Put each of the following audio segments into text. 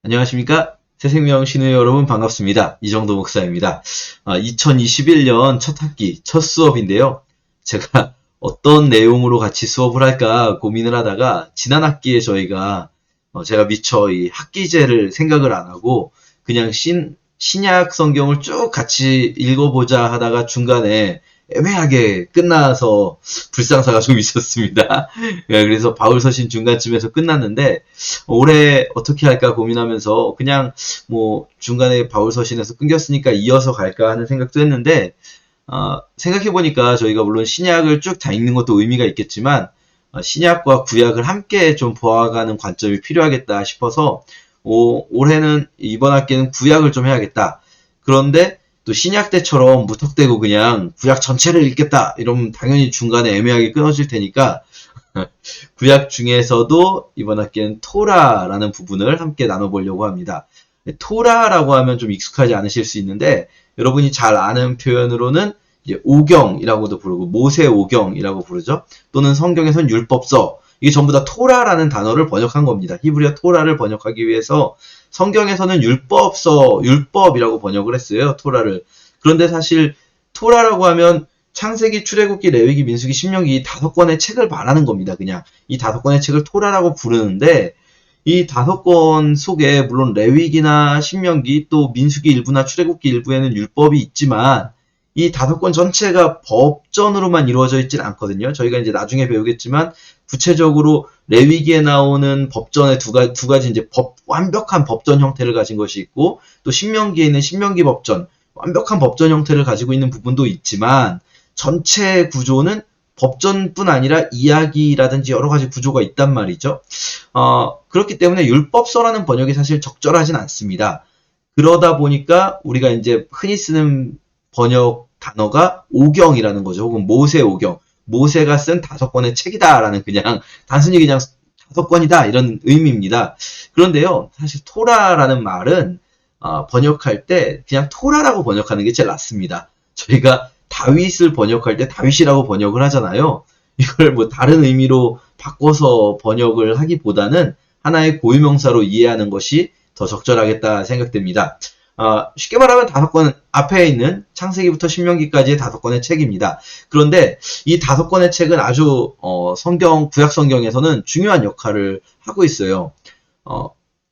안녕하십니까? 새생명 신의 여러분 반갑습니다. 이정도 목사입니다. 2021년 첫 학기, 첫 수업인데요. 제가 어떤 내용으로 같이 수업을 할까 고민을 하다가 지난 학기에 저희가 제가 미처 이 학기제를 생각을 안 하고 그냥 신약 성경을 쭉 같이 읽어보자 하다가 중간에 애매하게 끝나서 불상사가 좀 있었습니다. 그래서 바울서신 중간쯤에서 끝났는데 올해 어떻게 할까 고민하면서 그냥 뭐 중간에 바울서신에서 끊겼으니까 이어서 갈까 하는 생각도 했는데 생각해보니까 저희가 물론 신약을 쭉 다 읽는 것도 의미가 있겠지만 신약과 구약을 함께 좀 보아가는 관점이 필요하겠다 싶어서 올해는 이번 학기는 구약을 좀 해야겠다. 그런데 또 신약 때처럼 무턱대고 그냥 구약 전체를 읽겠다 이러면 당연히 중간에 애매하게 끊어질 테니까 구약 중에서도 이번 학기는 토라라는 부분을 함께 나눠보려고 합니다. 토라라고 하면 좀 익숙하지 않으실 수 있는데 여러분이 잘 아는 표현으로는 이제 오경이라고도 부르고 모세 오경이라고 부르죠. 또는 성경에선 율법서, 이게 전부 다 토라라는 단어를 번역한 겁니다. 히브리어 토라를 번역하기 위해서 성경에서는 율법이라고 번역을 했어요. 토라를. 그런데 사실 토라라고 하면 창세기, 출애굽기, 레위기, 민수기, 신명기 이 5권의 책을 말하는 겁니다. 그냥 이 5권의 책을 토라라고 부르는데 이 5권 속에 물론 레위기나 신명기 또 민수기 일부나 출애굽기 일부에는 율법이 있지만 이 5권 전체가 법전으로만 이루어져 있진 않거든요. 저희가 이제 나중에 배우겠지만 구체적으로 레위기에 나오는 법전의 두 가지 이제 완벽한 법전 형태를 가진 것이 있고 또 신명기에 있는 신명기 법전, 완벽한 법전 형태를 가지고 있는 부분도 있지만 전체 구조는 법전뿐 아니라 이야기라든지 여러 가지 구조가 있단 말이죠. 그렇기 때문에 율법서라는 번역이 사실 적절하진 않습니다. 그러다 보니까 우리가 이제 흔히 쓰는 번역 단어가 오경이라는 거죠. 혹은 모세 오경. 모세가 쓴 5권의 책이다라는 그냥 단순히 그냥 5권이다 이런 의미입니다. 그런데요, 사실 토라라는 말은 번역할 때 그냥 토라라고 번역하는 게 제일 낫습니다. 저희가 다윗을 번역할 때 다윗이라고 번역을 하잖아요. 이걸 뭐 다른 의미로 바꿔서 번역을 하기보다는 하나의 고유명사로 이해하는 것이 더 적절하겠다 생각됩니다. 쉽게 말하면 5권 앞에 있는 창세기부터 신명기까지의 5권의 책입니다. 그런데 이 5권의 책은 아주 구약 성경에서는 중요한 역할을 하고 있어요.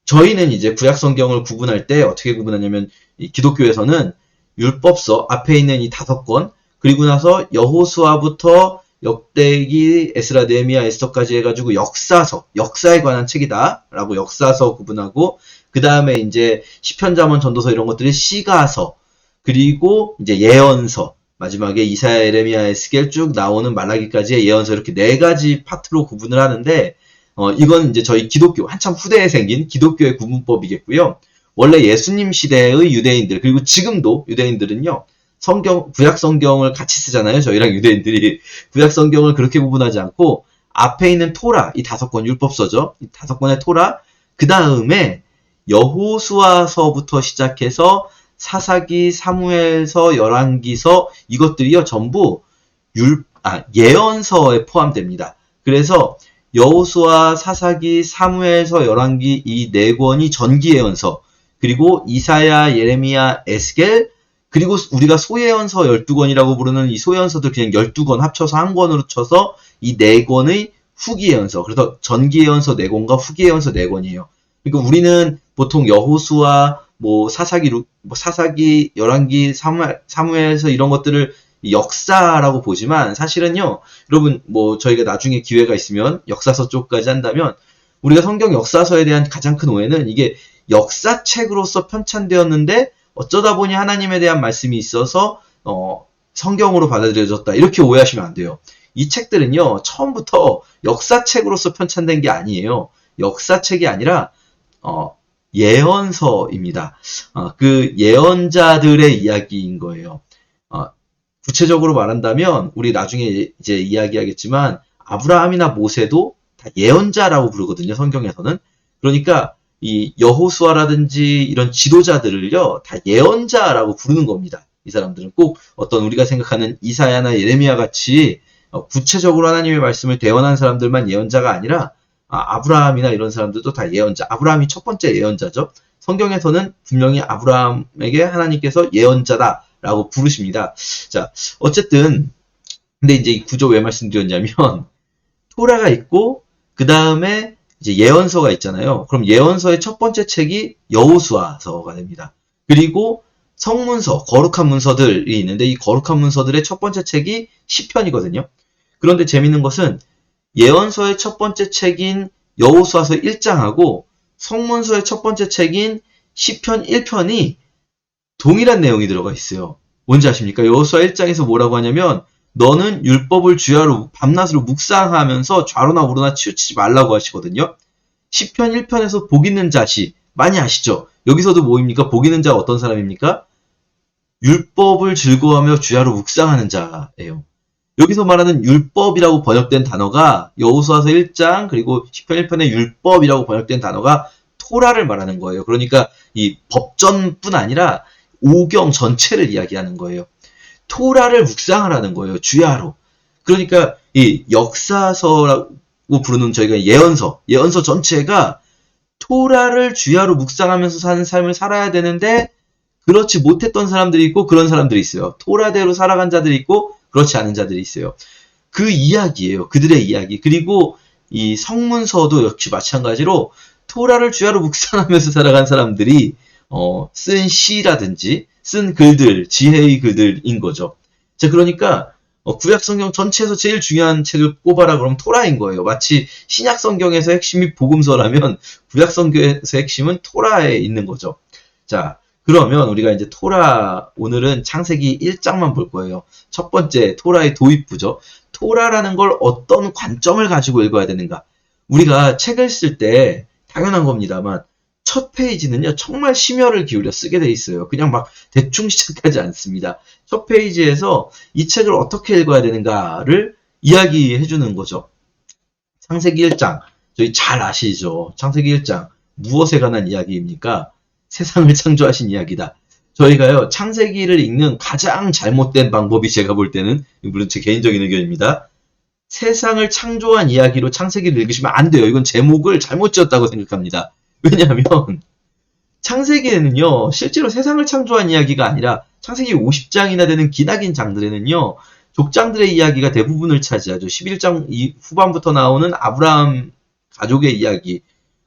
저희는 이제 구약 성경을 구분할 때 어떻게 구분하냐면 이 기독교에서는 율법서 앞에 있는 이 5권 그리고 나서 여호수아부터 역대기, 에스라, 느헤미야, 에스더까지 해가지고 역사에 관한 책이다라고 역사서 구분하고 그 다음에 이제 시편, 잠언, 전도서 이런 것들이 시가서 그리고 이제 예언서 마지막에 이사야, 예레미야, 에스겔 쭉 나오는 말라기까지의 예언서 이렇게 4가지 파트로 구분을 하는데 이건 이제 저희 기독교 한참 후대에 생긴 기독교의 구분법이겠고요. 원래 예수님 시대의 유대인들 그리고 지금도 유대인들은요. 구약 성경을 같이 쓰잖아요. 저희랑 유대인들이 구약 성경을 그렇게 구분하지 않고 앞에 있는 토라, 이 5권 율법서죠. 이 5권의 토라, 그 다음에 여호수아서부터 시작해서 사사기, 사무엘서, 열왕기서 이것들이요 전부 예언서에 포함됩니다. 그래서 여호수아, 사사기, 사무엘서, 열왕기 이 4권이 전기 예언서, 그리고 이사야, 예레미야, 에스겔, 그리고 우리가 소예언서 12권이라고 부르는 이 소예언서들 그냥 12권 합쳐서 한 권으로 쳐서 이 4권의 후기 예언서. 그래서 전기 예언서 4권과 후기 예언서 4권이에요. 그러니까 우리는 보통 여호수아, 사사기, 열왕기, 사무엘서 이런 것들을 역사라고 보지만 사실은요, 여러분 뭐 저희가 나중에 기회가 있으면 역사서 쪽까지 한다면 우리가 성경 역사서에 대한 가장 큰 오해는 이게 역사책으로서 편찬되었는데 어쩌다 보니 하나님에 대한 말씀이 있어서 성경으로 받아들여졌다 이렇게 오해하시면 안 돼요. 이 책들은요 처음부터 역사책으로서 편찬된 게 아니에요. 역사책이 아니라 예언서입니다. 그 예언자들의 이야기인 거예요. 구체적으로 말한다면 우리 나중에 이제 이야기하겠지만 아브라함이나 모세도 다 예언자라고 부르거든요. 성경에서는. 그러니까 이 여호수아라든지 이런 지도자들을요 다 예언자라고 부르는 겁니다. 이 사람들은 꼭 어떤 우리가 생각하는 이사야나 예레미야 같이 구체적으로 하나님의 말씀을 대언한 사람들만 예언자가 아니라 아브라함이나 이런 사람들도 다 예언자. 아브라함이 첫 번째 예언자죠. 성경에서는 분명히 아브라함에게 하나님께서 예언자다라고 부르십니다. 자, 어쨌든 근데 이제 이 구조 왜 말씀드렸냐면 토라가 있고 그 다음에 이제 예언서가 있잖아요. 그럼 예언서의 첫 번째 책이 여호수아서가 됩니다. 그리고 성문서, 거룩한 문서들이 있는데 이 거룩한 문서들의 첫 번째 책이 시편이거든요. 그런데 재밌는 것은 예언서의 첫 번째 책인 여호수아서 1장하고 성문서의 첫 번째 책인 시편 1편이 동일한 내용이 들어가 있어요. 뭔지 아십니까? 여호수아 1장에서 뭐라고 하냐면 너는 율법을 주야로 밤낮으로 묵상하면서 좌로나 우로나 치우치지 말라고 하시거든요. 시편 1편에서 복 있는 자시 많이 아시죠? 여기서도 뭐입니까? 복 있는 자가 어떤 사람입니까? 율법을 즐거워하며 주야로 묵상하는 자예요. 여기서 말하는 율법이라고 번역된 단어가 여호수아서 1장 그리고 시편 1편의 율법이라고 번역된 단어가 토라를 말하는 거예요. 그러니까 이 법전뿐 아니라 오경 전체를 이야기하는 거예요. 토라를 묵상하라는 거예요. 주야로. 그러니까 이 역사서라고 부르는 저희가 예언서 전체가 토라를 주야로 묵상하면서 사는 삶을 살아야 되는데 그렇지 못했던 사람들이 있고 그런 사람들이 있어요. 토라대로 살아간 자들이 있고 그렇지 않은 자들이 있어요. 그 이야기예요. 그들의 이야기. 그리고 이 성문서도 역시 마찬가지로 토라를 주야로 묵상하면서 살아간 사람들이 쓴 시라든지 쓴 글들, 지혜의 글들인 거죠. 자, 그러니까 구약 성경 전체에서 제일 중요한 책을 꼽아라 그러면 토라인 거예요. 마치 신약 성경에서 핵심이 복음서라면 구약 성경에서 핵심은 토라에 있는 거죠. 자, 그러면 우리가 이제 토라 오늘은 창세기 1장만 볼 거예요. 첫 번째 토라의 도입부죠. 토라라는 걸 어떤 관점을 가지고 읽어야 되는가? 우리가 책을 쓸 때 당연한 겁니다만 첫 페이지는요 정말 심혈을 기울여 쓰게 돼 있어요. 그냥 막 대충 시작하지 않습니다. 첫 페이지에서 이 책을 어떻게 읽어야 되는가를 이야기해 주는 거죠. 창세기 1장 저희 잘 아시죠? 창세기 1장 무엇에 관한 이야기입니까? 세상을 창조하신 이야기다. 저희가요 창세기를 읽는 가장 잘못된 방법이 제가 볼 때는 물론 제 개인적인 의견입니다. 세상을 창조한 이야기로 창세기를 읽으시면 안 돼요. 이건 제목을 잘못 지었다고 생각합니다. 왜냐하면 창세기에는요 실제로 세상을 창조한 이야기가 아니라 창세기 50장이나 되는 기나긴 장들에는요 족장들의 이야기가 대부분을 차지하죠. 11장 후반부터 나오는 아브라함 가족의 이야기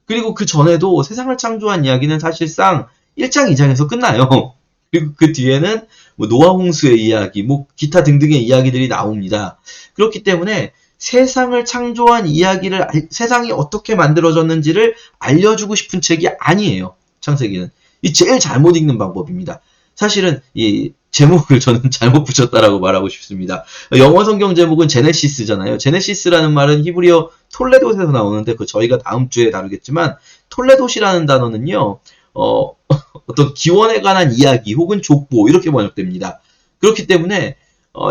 그리고 그 전에도 세상을 창조한 이야기는 사실상 1장, 2장에서 끝나요. 그리고 그 뒤에는 뭐 노아 홍수의 이야기, 뭐 기타 등등의 이야기들이 나옵니다. 그렇기 때문에 세상을 창조한 이야기를 세상이 어떻게 만들어졌는지를 알려주고 싶은 책이 아니에요. 창세기는. 이 제일 잘못 읽는 방법입니다. 사실은 이 제목을 저는 잘못 붙였다라고 말하고 싶습니다. 영어 성경 제목은 제네시스잖아요. 제네시스라는 말은 히브리어 톨레도에서 나오는데 그 저희가 다음 주에 다루겠지만 톨레도시라는 단어는요. 어떤 기원에 관한 이야기 혹은 족보 이렇게 번역됩니다. 그렇기 때문에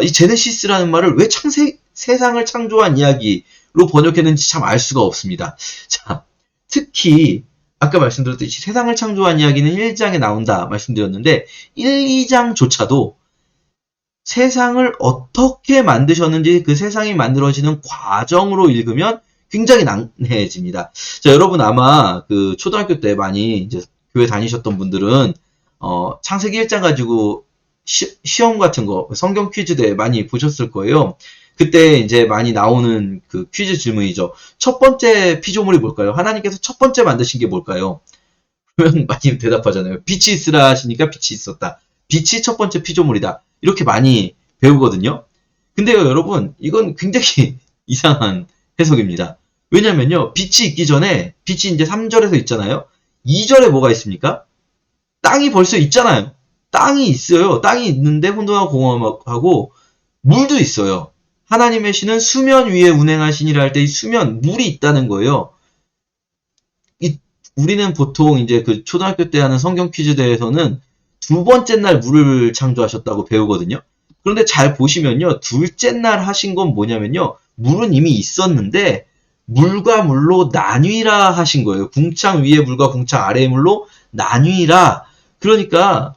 이 제네시스라는 말을 왜 세상을 창조한 이야기로 번역했는지 참 알 수가 없습니다. 자, 특히 아까 말씀드렸듯이 세상을 창조한 이야기는 1장에 나온다 말씀드렸는데 1, 2장조차도 세상을 어떻게 만드셨는지 그 세상이 만들어지는 과정으로 읽으면 굉장히 난해해집니다. 자, 여러분 아마 그 초등학교 때 많이 이제 교회 다니셨던 분들은 창세기 1장 가지고 시험 같은 거 성경 퀴즈대 많이 보셨을 거예요. 그때 이제 많이 나오는 그 퀴즈 질문이죠. 첫 번째 피조물이 뭘까요? 하나님께서 첫 번째 만드신 게 뭘까요? 그러면 많이 대답하잖아요. 빛이 있으라 하시니까 빛이 있었다. 빛이 첫 번째 피조물이다. 이렇게 많이 배우거든요. 근데요, 여러분, 이건 굉장히 이상한 해석입니다. 왜냐면요, 빛이 있기 전에, 빛이 이제 3절에서 있잖아요. 2절에 뭐가 있습니까? 땅이 벌써 있잖아요. 땅이 있어요. 땅이 있는데 혼돈하고 공허하고 물도 있어요. 하나님의 신은 수면 위에 운행하시니라 할 때 이 수면, 물이 있다는 거예요. 우리는 보통 이제 그 초등학교 때 하는 성경 퀴즈 대회에서는 두 번째 날 물을 창조하셨다고 배우거든요. 그런데 잘 보시면요. 둘째 날 하신 건 뭐냐면요. 물은 이미 있었는데 물과 물로 나뉘라 하신 거예요. 궁창 위의 물과 궁창 아래의 물로 나뉘라. 그러니까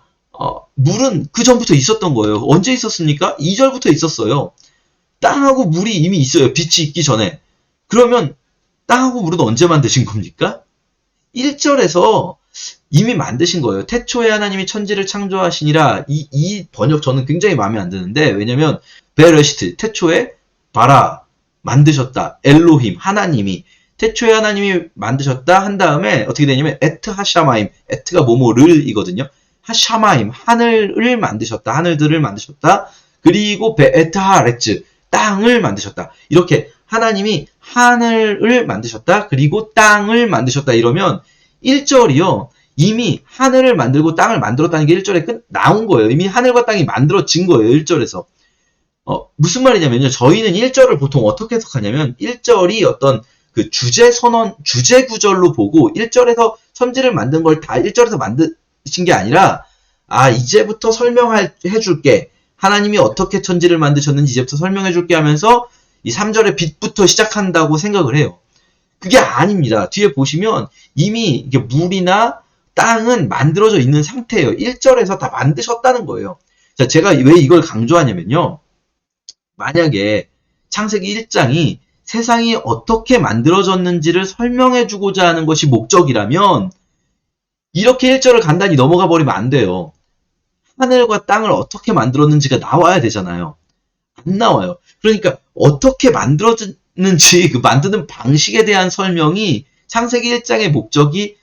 물은 그 전부터 있었던 거예요. 언제 있었습니까? 2절부터 있었어요. 땅하고 물이 이미 있어요. 빛이 있기 전에. 그러면 땅하고 물은 언제 만드신 겁니까? 1절에서 이미 만드신 거예요. 태초에 하나님이 천지를 창조하시니라. 이 번역 저는 굉장히 마음에 안 드는데, 왜냐면 베레시트 태초에 바라 만드셨다. 엘로힘 하나님이 태초에 하나님이 만드셨다 한 다음에 어떻게 되냐면 에트 하샤마임, 에트가 뭐뭐를이거든요. 하샤마임 하늘을 만드셨다. 하늘들을 만드셨다. 그리고 에트 하렉즈 땅을 만드셨다. 이렇게 하나님이 하늘을 만드셨다. 그리고 땅을 만드셨다. 이러면 1절이요. 이미 하늘을 만들고 땅을 만들었다는 게 1절에 나온 거예요. 이미 하늘과 땅이 만들어진 거예요. 1절에서. 무슨 말이냐면요. 저희는 1절을 보통 어떻게 해석하냐면 1절이 어떤 그 주제 선언, 주제 구절로 보고 1절에서 천지를 만든 걸 다 1절에서 만드신 게 아니라 이제부터 설명해 줄게. 하나님이 어떻게 천지를 만드셨는지 이제부터 설명해 줄게 하면서 이 3절의 빛부터 시작한다고 생각을 해요. 그게 아닙니다. 뒤에 보시면 이미 이게 물이나 땅은 만들어져 있는 상태예요. 1절에서 다 만드셨다는 거예요. 자, 제가 왜 이걸 강조하냐면요. 만약에 창세기 1장이 세상이 어떻게 만들어졌는지를 설명해 주고자 하는 것이 목적이라면 이렇게 1절을 간단히 넘어가 버리면 안 돼요. 하늘과 땅을 어떻게 만들었는지가 나와야 되잖아요. 안 나와요. 그러니까 어떻게 만들어졌는지 그 만드는 방식에 대한 설명이 창세기 1장의 목적이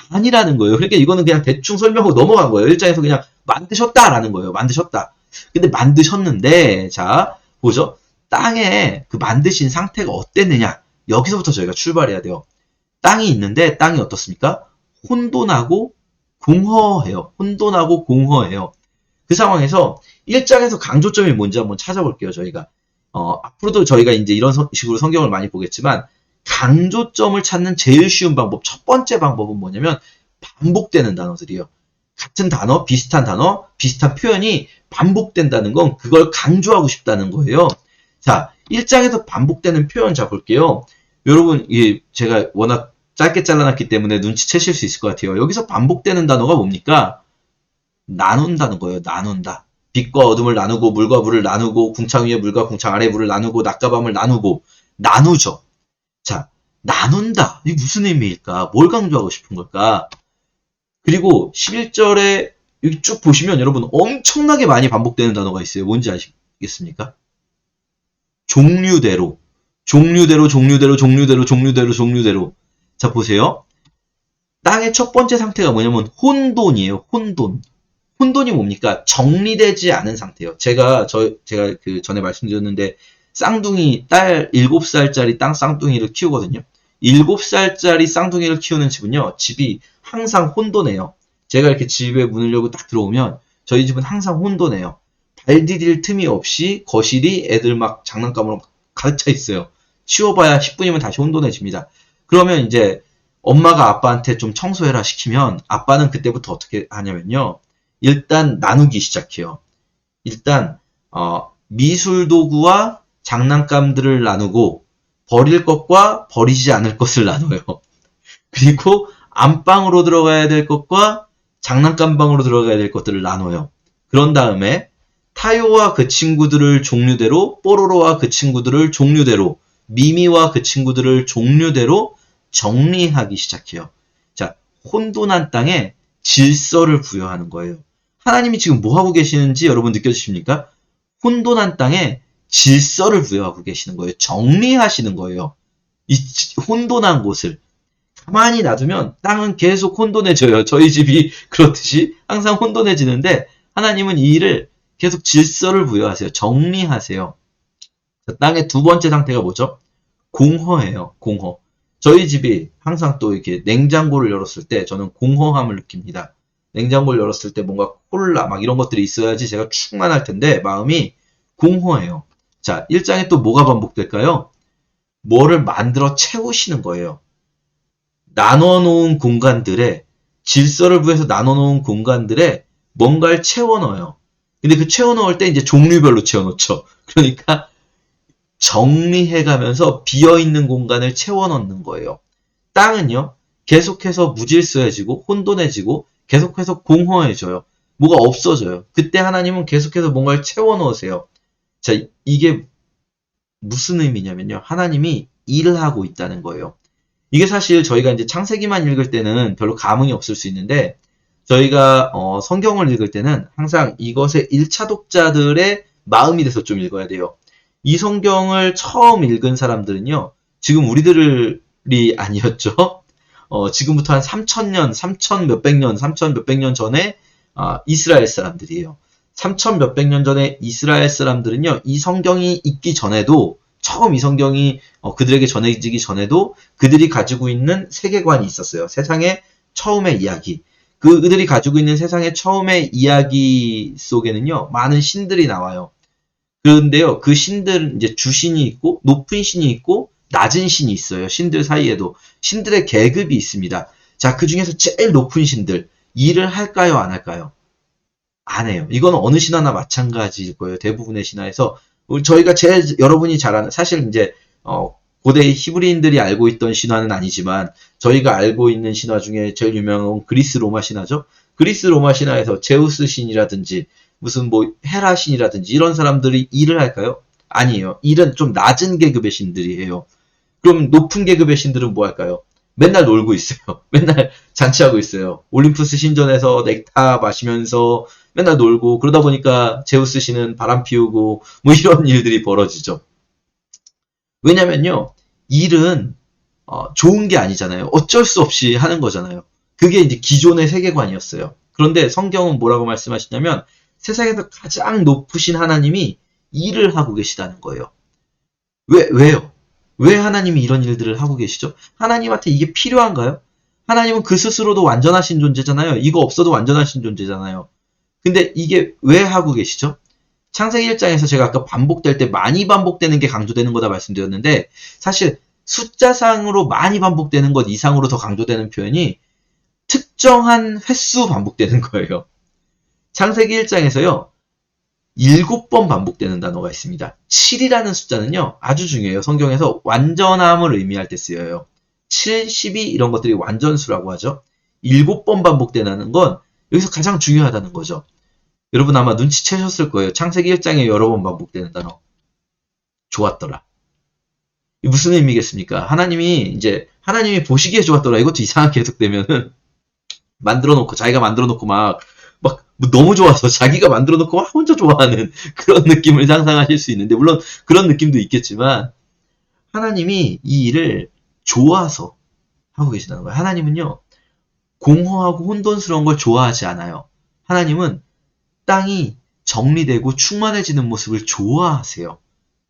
아니라는 거예요. 그러니까 이거는 그냥 대충 설명하고 넘어간 거예요. 1장에서 그냥 만드셨다라는 거예요. 만드셨다. 근데 만드셨는데 자 보죠. 땅에 그 만드신 상태가 어땠느냐. 여기서부터 저희가 출발해야 돼요. 땅이 있는데 땅이 어떻습니까? 혼돈하고 공허해요. 혼돈하고 공허해요. 그 상황에서 1장에서 강조점이 뭔지 한번 찾아볼게요. 저희가 앞으로도 저희가 이제 이런 식으로 성경을 많이 보겠지만 강조점을 찾는 제일 쉬운 방법, 첫 번째 방법은 뭐냐면 반복되는 단어들이에요. 같은 단어, 비슷한 표현이 반복된다는 건 그걸 강조하고 싶다는 거예요. 자, 1장에서 반복되는 표현 잡을게요. 여러분, 제가 워낙 짧게 잘라놨기 때문에 눈치채실 수 있을 것 같아요. 여기서 반복되는 단어가 뭡니까? 나눈다는 거예요. 나눈다. 빛과 어둠을 나누고 물과 물을 나누고 궁창 위에 물과 궁창 아래 물을 나누고 낮과 밤을 나누고 나누죠. 자, 나눈다. 이게 무슨 의미일까? 뭘 강조하고 싶은 걸까? 그리고 11절에 여기 쭉 보시면 여러분 엄청나게 많이 반복되는 단어가 있어요. 뭔지 아시겠습니까? 종류대로. 자, 보세요. 땅의 첫 번째 상태가 뭐냐면 혼돈이에요. 혼돈. 혼돈이 뭡니까? 정리되지 않은 상태예요. 제가 그 전에 말씀드렸는데 쌍둥이 딸 7살짜리 땅 쌍둥이를 키우거든요. 7살짜리 쌍둥이를 키우는 집은요. 집이 항상 혼돈해요. 제가 이렇게 집에 문을 열고 딱 들어오면 저희 집은 항상 혼돈해요. 발 디딜 틈이 없이 거실이 애들 막 장난감으로 가득 차 있어요. 치워봐야 10분이면 다시 혼돈해집니다. 그러면 이제 엄마가 아빠한테 좀 청소해라 시키면 아빠는 그때부터 어떻게 하냐면요. 일단 나누기 시작해요. 일단 미술 도구와 장난감들을 나누고 버릴 것과 버리지 않을 것을 나눠요. 그리고 안방으로 들어가야 될 것과 장난감 방으로 들어가야 될 것들을 나눠요. 그런 다음에 타요와 그 친구들을 종류대로, 뽀로로와 그 친구들을 종류대로, 미미와 그 친구들을 종류대로 정리하기 시작해요. 자, 혼돈한 땅에 질서를 부여하는 거예요. 하나님이 지금 뭐 하고 계시는지 여러분 느껴지십니까? 혼돈한 땅에 질서를 부여하고 계시는 거예요. 정리하시는 거예요. 이 혼돈한 곳을. 가만히 놔두면 땅은 계속 혼돈해져요. 저희 집이 그렇듯이 항상 혼돈해지는데 하나님은 이 일을 계속 질서를 부여하세요. 정리하세요. 땅의 두 번째 상태가 뭐죠? 공허해요. 공허. 저희 집이 항상 또 이렇게 냉장고를 열었을 때 저는 공허함을 느낍니다. 냉장고를 열었을 때 뭔가 콜라 막 이런 것들이 있어야지 제가 충만할 텐데 마음이 공허해요. 자, 1장에 또 뭐가 반복될까요? 뭐를 만들어 채우시는 거예요. 나눠놓은 공간들에 질서를 부여해서 나눠놓은 공간들에 뭔가를 채워넣어요. 근데 그 채워넣을 때 이제 종류별로 채워넣죠. 그러니까 정리해가면서 비어있는 공간을 채워넣는 거예요. 땅은요. 계속해서 무질서해지고 혼돈해지고 계속해서 공허해져요. 뭐가 없어져요. 그때 하나님은 계속해서 뭔가를 채워넣으세요. 자, 이게 무슨 의미냐면요. 하나님이 일을 하고 있다는 거예요. 이게 사실 저희가 이제 창세기만 읽을 때는 별로 감흥이 없을 수 있는데, 저희가 성경을 읽을 때는 항상 이것의 1차 독자들의 마음이 돼서 좀 읽어야 돼요. 이 성경을 처음 읽은 사람들은요, 지금 우리들이 아니었죠. 지금부터 한 3,000년, 3,000 몇백 년, 3,000 몇백 년 전에 이스라엘 사람들이에요. 3,000 몇백 년 전에 이스라엘 사람들은요, 이 성경이 있기 전에도, 처음 이 성경이 그들에게 전해지기 전에도 그들이 가지고 있는 세계관이 있었어요. 세상의 처음의 이야기. 그들이 가지고 있는 세상의 처음의 이야기 속에는요, 많은 신들이 나와요. 그런데요, 그 신들은 이제 주신이 있고, 높은 신이 있고, 낮은 신이 있어요. 신들 사이에도. 신들의 계급이 있습니다. 자, 그 중에서 제일 높은 신들, 일을 할까요, 안 할까요? 안 해요. 이건 어느 신화나 마찬가지일 거예요. 대부분의 신화에서. 저희가 제일, 여러분이 잘 아는, 사실 이제, 고대 히브리인들이 알고 있던 신화는 아니지만, 저희가 알고 있는 신화 중에 제일 유명한 건 그리스 로마 신화죠. 그리스 로마 신화에서 제우스 신이라든지, 무슨 뭐 헤라 신이라든지 이런 사람들이 일을 할까요? 아니에요. 일은 좀 낮은 계급의 신들이에요. 그럼 높은 계급의 신들은 뭐 할까요? 맨날 놀고 있어요. 맨날 잔치하고 있어요. 올림푸스 신전에서 넥타 마시면서 맨날 놀고, 그러다 보니까 제우스 신은 바람 피우고 뭐 이런 일들이 벌어지죠. 왜냐면요, 일은 좋은 게 아니잖아요. 어쩔 수 없이 하는 거잖아요. 그게 이제 기존의 세계관이었어요. 그런데 성경은 뭐라고 말씀하시냐면, 세상에서 가장 높으신 하나님이 일을 하고 계시다는 거예요. 왜요? 왜 하나님이 이런 일들을 하고 계시죠? 하나님한테 이게 필요한가요? 하나님은 그 스스로도 완전하신 존재잖아요. 이거 없어도 완전하신 존재잖아요. 근데 이게 왜 하고 계시죠? 창세기 1장에서 제가 아까 반복될 때 많이 반복되는 게 강조되는 거다 말씀드렸는데, 사실 숫자상으로 많이 반복되는 것 이상으로 더 강조되는 표현이 특정한 횟수 반복되는 거예요. 창세기 1장에서요, 7번 반복되는 단어가 있습니다. 7이라는 숫자는요, 아주 중요해요. 성경에서 완전함을 의미할 때 쓰여요. 7, 12 이런 것들이 완전수라고 하죠. 7번 반복되는 건 여기서 가장 중요하다는 거죠. 여러분 아마 눈치채셨을 거예요. 창세기 1장에 여러 번 반복되는 단어. 좋았더라. 이게 무슨 의미겠습니까? 하나님이 보시기에 좋았더라. 이것도 이상하게 해석되면은, 자기가 만들어 놓고 막 너무 좋아서 자기가 만들어 놓고 막 혼자 좋아하는 그런 느낌을 상상하실 수 있는데, 물론 그런 느낌도 있겠지만, 하나님이 이 일을 좋아서 하고 계시다는 거예요. 하나님은요, 공허하고 혼돈스러운 걸 좋아하지 않아요. 하나님은 땅이 정리되고 충만해지는 모습을 좋아하세요.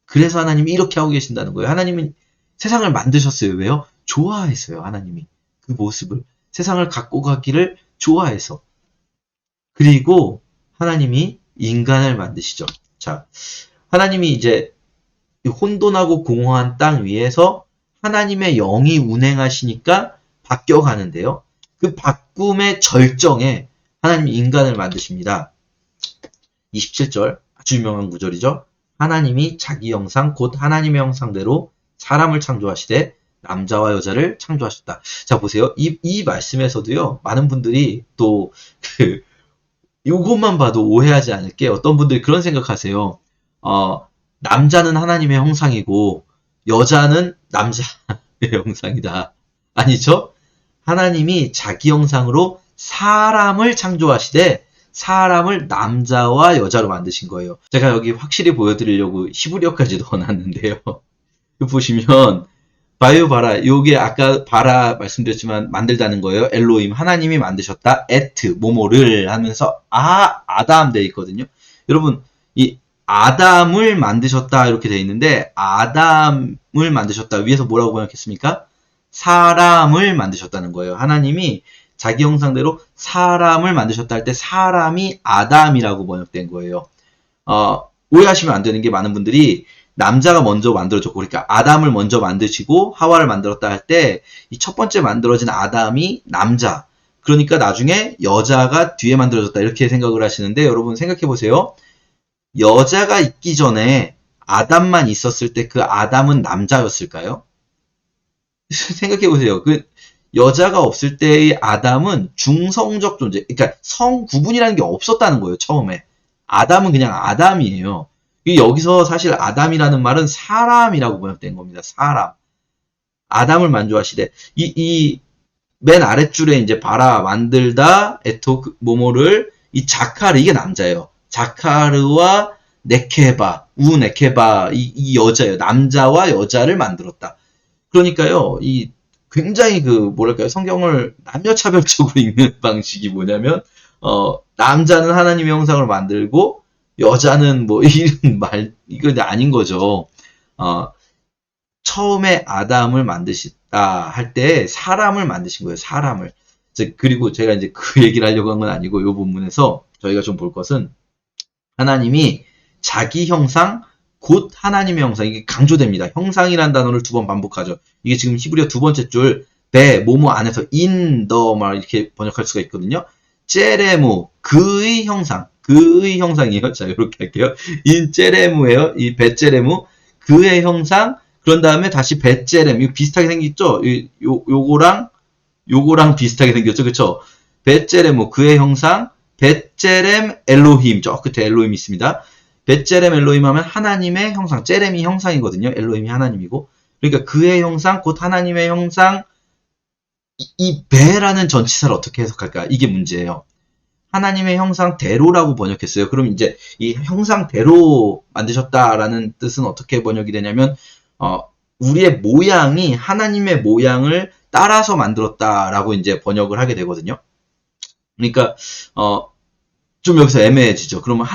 그래서 하나님이 이렇게 하고 계신다는 거예요. 하나님은 세상을 만드셨어요. 왜요? 좋아해서요. 하나님이 그 모습을, 세상을 갖고 가기를 좋아해서. 그리고 하나님이 인간을 만드시죠. 자, 하나님이 이제 혼돈하고 공허한 땅 위에서 하나님의 영이 운행하시니까 바뀌어가는데요. 그 바꿈의 절정에 하나님이 인간을 만드십니다. 27절, 아주 유명한 구절이죠. 하나님이 자기 형상, 곧 하나님의 형상대로 사람을 창조하시되 남자와 여자를 창조하셨다. 자, 보세요. 이 말씀에서도요, 많은 분들이 또 요것만 봐도 오해하지 않을게. 어떤 분들이 그런 생각하세요. 남자는 하나님의 형상이고 여자는 남자의 형상이다. 아니죠? 하나님이 자기 형상으로 사람을 창조하시되 사람을 남자와 여자로 만드신 거예요. 제가 여기 확실히 보여드리려고 히브리어까지 넣어놨는데요. 보시면 바요 바라, 요게 아까 바라 말씀드렸지만 만들다는 거예요. 엘로임, 하나님이 만드셨다. 에트, 모모를 하면서 아담 돼 있거든요. 여러분, 이 아담을 만드셨다 이렇게 돼 있는데, 아담을 만드셨다 위에서 뭐라고 번역했습니까? 사람을 만드셨다는 거예요. 하나님이 자기 형상대로 사람을 만드셨다 할 때 사람이 아담이라고 번역된 거예요. 오해하시면 안 되는 게, 많은 분들이 남자가 먼저 만들어졌고, 그러니까 아담을 먼저 만드시고 하와를 만들었다 할 때 이 첫 번째 만들어진 아담이 남자, 그러니까 나중에 여자가 뒤에 만들어졌다 이렇게 생각을 하시는데, 여러분 생각해 보세요. 여자가 있기 전에 아담만 있었을 때 그 아담은 남자였을까요? 생각해 보세요. 그 여자가 없을 때의 아담은 중성적 존재, 그러니까 성 구분이라는 게 없었다는 거예요. 처음에 아담은 그냥 아담이에요. 여기서 사실 아담이라는 말은 사람이라고 번역된 겁니다. 사람. 아담을 만주하시되 이 맨 아랫줄에 이제 바라 만들다 에토 모모를 이 자카르 이게 남자예요. 자카르와 네케바 우네케바 이 여자예요. 남자와 여자를 만들었다. 그러니까요. 이 굉장히 그 뭐랄까요 성경을 남녀차별적으로 읽는 방식이 뭐냐면 남자는 하나님의 형상을 만들고 여자는 뭐 이런 말 이거 아닌 거죠. 처음에 아담을 만드셨다 할 때 사람을 만드신 거예요. 사람을. 그리고 제가 이제 그 얘기를 하려고 한 건 아니고 이 본문에서 저희가 좀 볼 것은 하나님이 자기 형상 곧 하나님의 형상 이게 강조됩니다. 형상이라는 단어를 2번 반복하죠. 이게 지금 히브리어 2번째 줄 베, 모모 안에서 in the 말 이렇게 번역할 수가 있거든요. 제레무 그의 형상 그의 형상이에요. 자 이렇게 할게요. 인 제레무예요. 이 베제레무 그의 형상 그런 다음에 다시 베제렘 이거 비슷하게 생겼죠? 요거랑 비슷하게 생겼죠? 그쵸? 베제레무 그의 형상 베제렘 엘로힘 저 끝에 엘로힘이 있습니다. 베제렘 엘로힘 하면 하나님의 형상 제렘이 형상이거든요. 엘로힘이 하나님이고 그러니까 그의 형상 곧 하나님의 형상 이 베라는 전치사를 어떻게 해석할까? 이게 문제예요. 하나님의 형상대로라고 번역했어요. 그럼 이제 이 형상대로 만드셨다라는 뜻은 어떻게 번역이 되냐면 우리의 모양이 하나님의 모양을 따라서 만들었다라고 이제 번역을 하게 되거든요. 그러니까 좀 여기서 애매해지죠. 그러면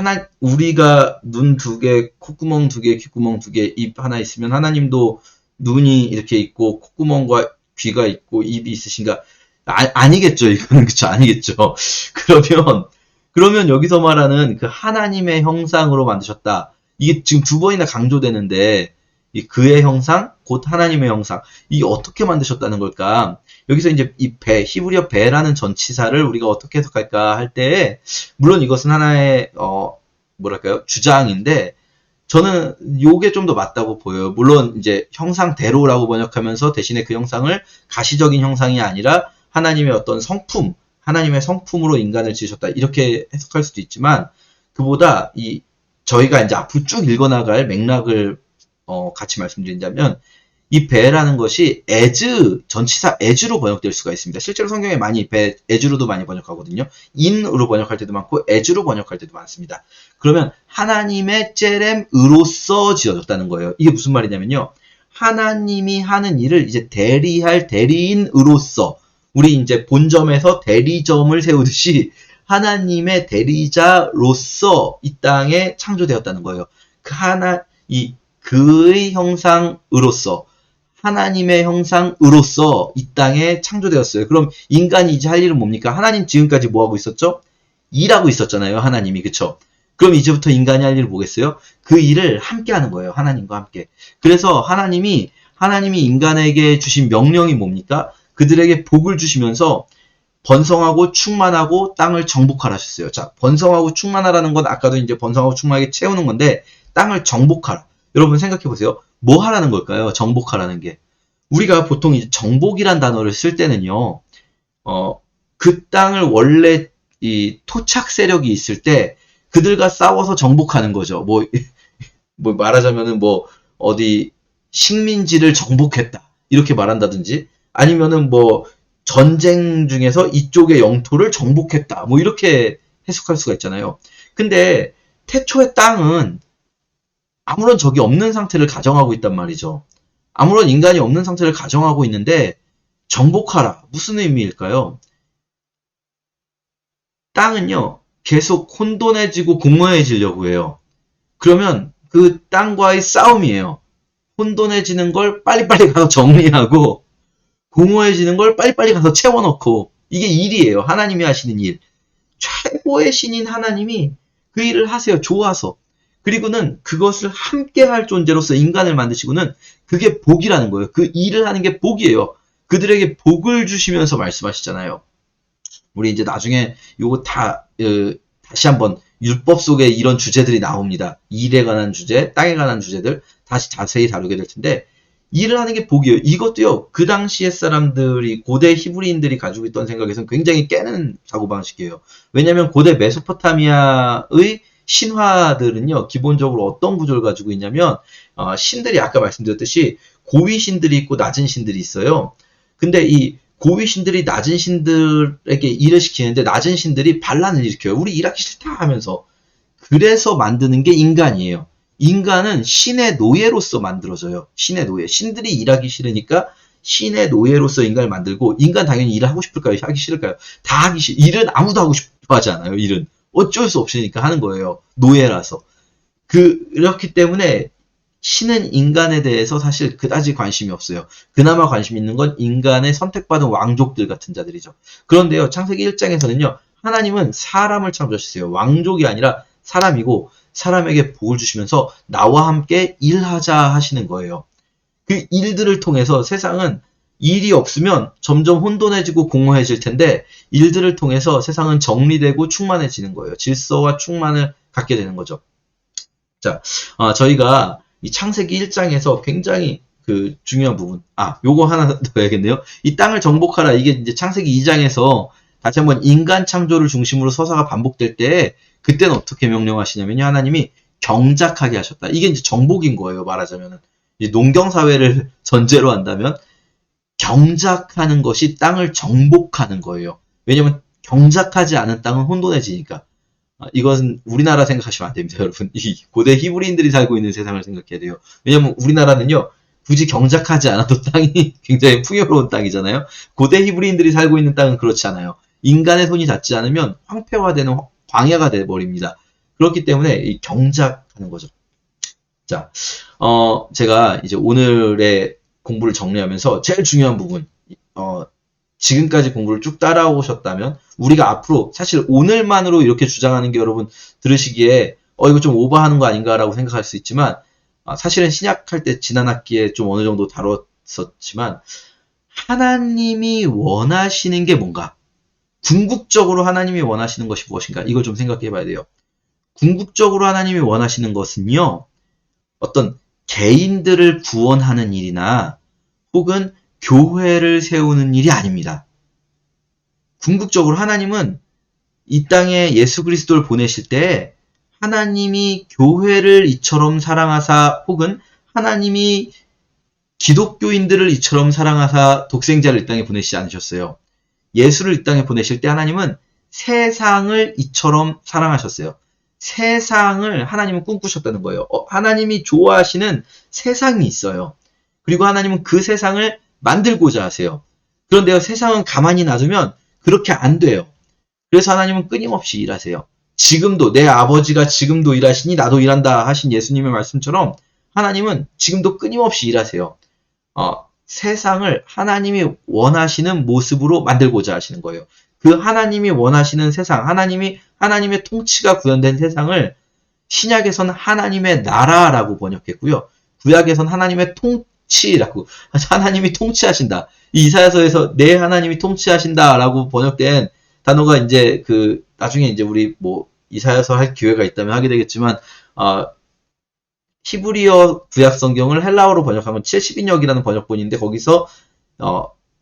우리가 눈 2개, 콧구멍 2개, 귓구멍 2개, 입 하나 있으면 하나님도 눈이 이렇게 있고 콧구멍과 귀가 있고 입이 있으신가? 아니겠죠. 이거는 그쵸? 아니겠죠. 그러면 여기서 말하는 그 하나님의 형상으로 만드셨다. 이게 지금 2번이나 강조되는데 이 그의 형상, 곧 하나님의 형상. 이게 어떻게 만드셨다는 걸까? 여기서 이제 이 히브리어 베라는 전치사를 우리가 어떻게 해석할까 할 때, 물론 이것은 하나의, 뭐랄까요? 주장인데, 저는 요게 좀 더 맞다고 보여요. 물론 이제 형상대로라고 번역하면서 대신에 그 형상을 가시적인 형상이 아니라 하나님의 어떤 성품, 하나님의 성품으로 인간을 지으셨다. 이렇게 해석할 수도 있지만, 그보다 저희가 이제 앞으로 쭉 읽어나갈 맥락을 같이 말씀드린다면 이 배라는 것이 as 전치사 as로 번역될 수가 있습니다. 실제로 성경에 많이 as로도 많이 번역하거든요. in으로 번역할 때도 많고 as로 번역할 때도 많습니다. 그러면 하나님의 제렘으로서 지어졌다는 거예요. 이게 무슨 말이냐면요. 하나님이 하는 일을 이제 대리할 대리인으로서 우리 이제 본점에서 대리점을 세우듯이 하나님의 대리자로서 이 땅에 창조되었다는 거예요. 그의 형상으로서 하나님의 형상으로서 이 땅에 창조되었어요. 그럼 인간이 이제 할 일은 뭡니까? 하나님 지금까지 뭐 하고 있었죠? 일하고 있었잖아요. 하나님이 그쵸? 그럼 이제부터 인간이 할 일을 뭐겠어요? 그 일을 함께 하는 거예요. 하나님과 함께. 그래서 하나님이 인간에게 주신 명령이 뭡니까? 그들에게 복을 주시면서 번성하고 충만하고 땅을 정복하라 하셨어요. 자, 번성하고 충만하라는 건 아까도 이제 번성하고 충만하게 채우는 건데 땅을 정복하라. 여러분 생각해 보세요. 뭐 하라는 걸까요? 정복하라는 게. 우리가 보통 이제 정복이란 단어를 쓸 때는요. 그 땅을 원래 이 토착 세력이 있을 때 그들과 싸워서 정복하는 거죠. 뭐 말하자면은 뭐 어디 식민지를 정복했다. 이렇게 말한다든지 아니면은 뭐 전쟁 중에서 이쪽의 영토를 정복했다. 뭐 이렇게 해석할 수가 있잖아요. 근데 태초의 땅은 아무런 적이 없는 상태를 가정하고 있단 말이죠. 아무런 인간이 없는 상태를 가정하고 있는데 정복하라. 무슨 의미일까요? 땅은요. 계속 혼돈해지고 공허해지려고 해요. 그러면 그 땅과의 싸움이에요. 혼돈해지는 걸 빨리빨리 가서 정리하고 공허해지는 걸 빨리빨리 가서 채워넣고 이게 일이에요. 하나님이 하시는 일. 최고의 신인 하나님이 그 일을 하세요. 좋아서. 그리고는 그것을 함께 할 존재로서 인간을 만드시고는 그게 복이라는 거예요. 그 일을 하는 게 복이에요. 그들에게 복을 주시면서 말씀하시잖아요. 우리 이제 나중에 요거 다시 한번 율법 속에 이런 주제들이 나옵니다. 일에 관한 주제, 땅에 관한 주제들 다시 자세히 다루게 될 텐데 일을 하는 게 복이에요. 이것도요. 그 당시의 사람들이 고대 히브리인들이 가지고 있던 생각에서는 굉장히 깨는 사고방식이에요. 왜냐하면 고대 메소포타미아의 신화들은요, 기본적으로 어떤 구조를 가지고 있냐면, 신들이 아까 말씀드렸듯이 고위 신들이 있고 낮은 신들이 있어요. 근데 이 고위 신들이 낮은 신들에게 일을 시키는데 낮은 신들이 반란을 일으켜요. 우리 일하기 싫다 하면서. 그래서 만드는 게 인간이에요. 인간은 신의 노예로서 만들어져요. 신의 노예. 신들이 일하기 싫으니까 신의 노예로서 인간을 만들고, 인간 당연히 일을 하고 싶을까요? 하기 싫을까요? 다 하기 싫. 일은 아무도 하고 싶어 하지 않아요. 일은 어쩔 수 없으니까 하는 거예요. 노예라서. 그렇기 때문에 신은 인간에 대해서 사실 그다지 관심이 없어요. 그나마 관심 있는 건 인간의 선택받은 왕족들 같은 자들이죠. 그런데요, 창세기 1장에서는요, 하나님은 사람을 창조하셨어요. 왕족이 아니라 사람이고, 사람에게 복을 주시면서 나와 함께 일하자 하시는 거예요. 그 일들을 통해서 세상은 일이 없으면 점점 혼돈해지고 공허해질 텐데, 일들을 통해서 세상은 정리되고 충만해지는 거예요. 질서와 충만을 갖게 되는 거죠. 자, 저희가 이 창세기 1장에서 굉장히 그 중요한 부분, 요거 하나 더 해야겠네요. 이 땅을 정복하라. 이게 이제 창세기 2장에서 다시 한번 인간 창조를 중심으로 서사가 반복될 때, 그때는 어떻게 명령하시냐면요, 하나님이 경작하게 하셨다. 이게 이제 정복인 거예요, 말하자면은. 농경사회를 전제로 한다면, 경작하는 것이 땅을 정복하는 거예요. 왜냐면 경작하지 않은 땅은 혼돈해지니까. 이것은 우리나라 생각하시면 안 됩니다, 여러분. 이 고대 히브리인들이 살고 있는 세상을 생각해야 돼요. 왜냐면 우리나라는요, 굳이 경작하지 않아도 땅이 굉장히 풍요로운 땅이잖아요. 고대 히브리인들이 살고 있는 땅은 그렇지 않아요. 인간의 손이 닿지 않으면 황폐화되는 광야가 돼버립니다. 그렇기 때문에 이 경작하는 거죠. 자, 제가 이제 오늘의 공부를 정리하면서 제일 중요한 부분, 지금까지 공부를 쭉 따라오셨다면 우리가 앞으로 사실 오늘만으로 이렇게 주장하는 게 여러분 들으시기에 이거 좀 오버하는 거 아닌가라고 생각할 수 있지만, 사실은 신약할 때 지난 학기에 좀 어느 정도 다뤘었지만, 하나님이 원하시는 게 뭔가, 궁극적으로 하나님이 원하시는 것이 무엇인가, 이걸 좀 생각해 봐야 돼요. 궁극적으로 하나님이 원하시는 것은요, 어떤 개인들을 구원하는 일이나 혹은 교회를 세우는 일이 아닙니다. 궁극적으로 하나님은 이 땅에 예수 그리스도를 보내실 때 하나님이 교회를 이처럼 사랑하사, 혹은 하나님이 기독교인들을 이처럼 사랑하사 독생자를 이 땅에 보내시지 않으셨어요. 예수를 이 땅에 보내실 때 하나님은 세상을 이처럼 사랑하셨어요. 세상을 하나님은 꿈꾸셨다는 거예요. 하나님이 좋아하시는 세상이 있어요. 그리고 하나님은 그 세상을 만들고자 하세요. 그런데요, 세상은 가만히 놔두면 그렇게 안 돼요. 그래서 하나님은 끊임없이 일하세요. 지금도 내 아버지가 지금도 일하시니 나도 일한다 하신 예수님의 말씀처럼 하나님은 지금도 끊임없이 일하세요. 세상을 하나님이 원하시는 모습으로 만들고자 하시는 거예요. 그 하나님이 원하시는 세상, 하나님의 통치가 구현된 세상을 신약에선 하나님의 나라라고 번역했고요. 구약에선 하나님의 통치라고, 하나님이 통치하신다. 이 이사야서에서 내 하나님이 통치하신다라고 번역된 단어가 이제 나중에 이제 우리 이사야서 할 기회가 있다면 하게 되겠지만, 히브리어 구약 성경을 헬라어로 번역하면 70인역이라는 번역본인데 거기서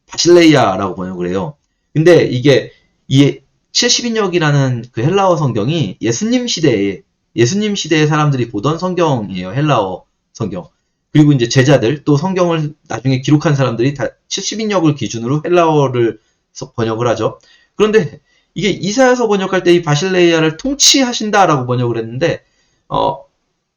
바실레이아라고 번역을 해요. 근데 이게 이 70인역이라는 그 헬라어 성경이 예수님 시대의 사람들이 보던 성경이에요. 헬라어 성경. 그리고 이제 제자들, 또 성경을 나중에 기록한 사람들이 다 70인역을 기준으로 헬라어를 번역을 하죠. 그런데 이게 이사야서 번역할 때 이 바실레이아를 통치하신다라고 번역을 했는데,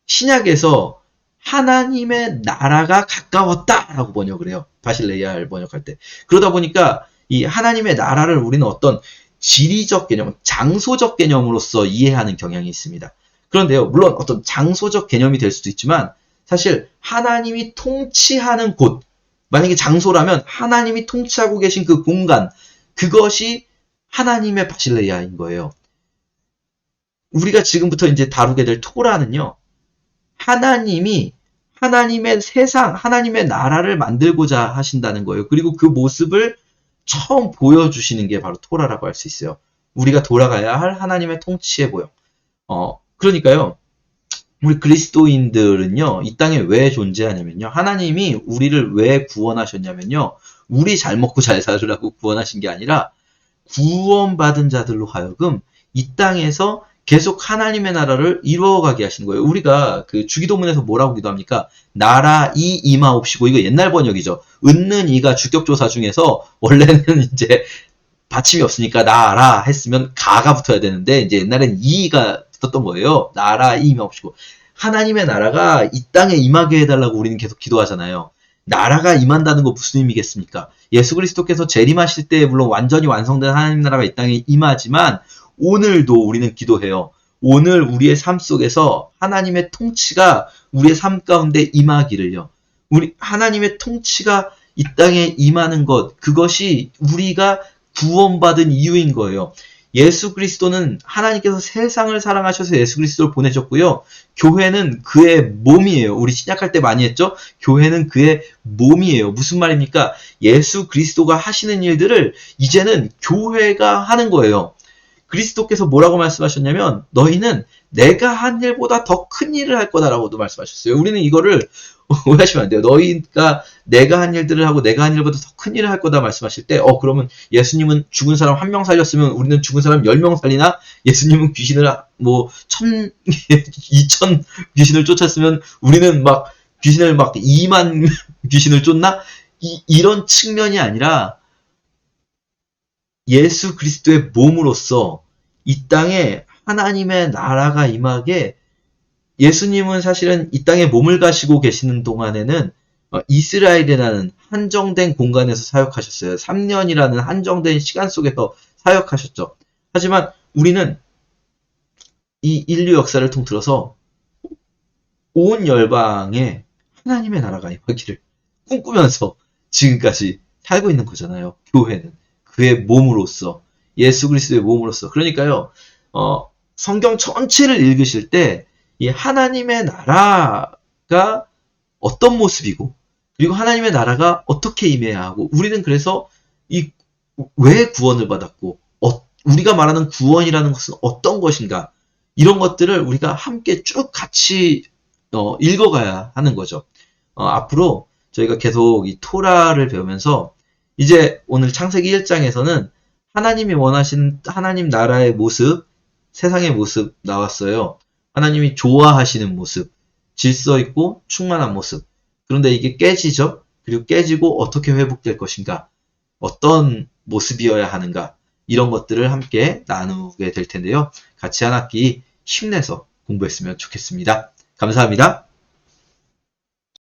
신약에서 하나님의 나라가 가까웠다라고 번역을 해요. 바실레이아를 번역할 때. 그러다 보니까 이 하나님의 나라를 우리는 어떤 지리적 개념, 장소적 개념으로서 이해하는 경향이 있습니다. 그런데요, 물론 어떤 장소적 개념이 될 수도 있지만 사실 하나님이 통치하는 곳, 만약에 장소라면 하나님이 통치하고 계신 그 공간, 그것이 하나님의 바실레이아인 거예요. 우리가 지금부터 이제 다루게 될 토라는요, 하나님이 하나님의 세상, 하나님의 나라를 만들고자 하신다는 거예요. 그리고 그 모습을 처음 보여주시는 게 바로 토라라고 할 수 있어요. 우리가 돌아가야 할 하나님의 통치의 모형. 그러니까요, 우리 그리스도인들은요, 이 땅에 왜 존재하냐면요, 하나님이 우리를 왜 구원하셨냐면요, 우리 잘 먹고 잘 살으라고 구원하신 게 아니라 구원받은 자들로 하여금 이 땅에서 계속 하나님의 나라를 이루어가게 하시는 거예요. 우리가 그 주기도문에서 뭐라고 기도합니까? 나라 이 임하옵시고, 이거 옛날 번역이죠. 은는 이가 주격조사 중에서 원래는 이제 받침이 없으니까 나라 했으면 가가 붙어야 되는데 이제 옛날엔 이가 붙었던 거예요. 나라 이 임하옵시고. 하나님의 나라가 이 땅에 임하게 해달라고 우리는 계속 기도하잖아요. 나라가 임한다는 거 무슨 의미겠습니까? 예수 그리스도께서 재림하실 때 물론 완전히 완성된 하나님 나라가 이 땅에 임하지만 오늘도 우리는 기도해요. 오늘 우리의 삶 속에서 하나님의 통치가 우리의 삶 가운데 임하기를요. 우리 하나님의 통치가 이 땅에 임하는 것, 그것이 우리가 구원받은 이유인 거예요. 예수 그리스도는 하나님께서 세상을 사랑하셔서 예수 그리스도를 보내셨고요. 교회는 그의 몸이에요. 우리 신약할 때 많이 했죠? 교회는 그의 몸이에요. 무슨 말입니까? 예수 그리스도가 하시는 일들을 이제는 교회가 하는 거예요. 그리스도께서 뭐라고 말씀하셨냐면 너희는 내가 한 일보다 더 큰 일을 할 거다라고도 말씀하셨어요. 우리는 이거를 오해하시면 안 돼요. 너희가 내가 한 일들을 하고 내가 한 일보다 더 큰 일을 할 거다 말씀하실 때 그러면 예수님은 죽은 사람 1명 살렸으면 우리는 죽은 사람 10명 살리나? 예수님은 귀신을 2천 귀신을 쫓았으면 우리는 막 귀신을 2만 귀신을 쫓나? 이런 측면이 아니라 예수 그리스도의 몸으로서 이 땅에 하나님의 나라가 임하게 예수님은 사실은 이 땅에 몸을 가시고 계시는 동안에는 이스라엘이라는 한정된 공간에서 사역하셨어요. 3년이라는 한정된 시간 속에서 사역하셨죠. 하지만 우리는 이 인류 역사를 통틀어서 온 열방에 하나님의 나라가 임하기를 꿈꾸면서 지금까지 살고 있는 거잖아요. 교회는. 그의 몸으로서, 예수 그리스도의 몸으로서. 그러니까요, 성경 전체를 읽으실 때, 이 하나님의 나라가 어떤 모습이고, 그리고 하나님의 나라가 어떻게 임해야 하고, 우리는 그래서 왜 구원을 받았고, 우리가 말하는 구원이라는 것은 어떤 것인가, 이런 것들을 우리가 함께 쭉 같이 읽어가야 하는 거죠. 앞으로 저희가 계속 이 토라를 배우면서 이제 오늘 창세기 1장에서는 하나님이 원하시는 하나님 나라의 모습, 세상의 모습 나왔어요. 하나님이 좋아하시는 모습, 질서 있고 충만한 모습. 그런데 이게 깨지죠? 그리고 깨지고 어떻게 회복될 것인가? 어떤 모습이어야 하는가? 이런 것들을 함께 나누게 될 텐데요. 같이 한 학기 힘내서 공부했으면 좋겠습니다. 감사합니다.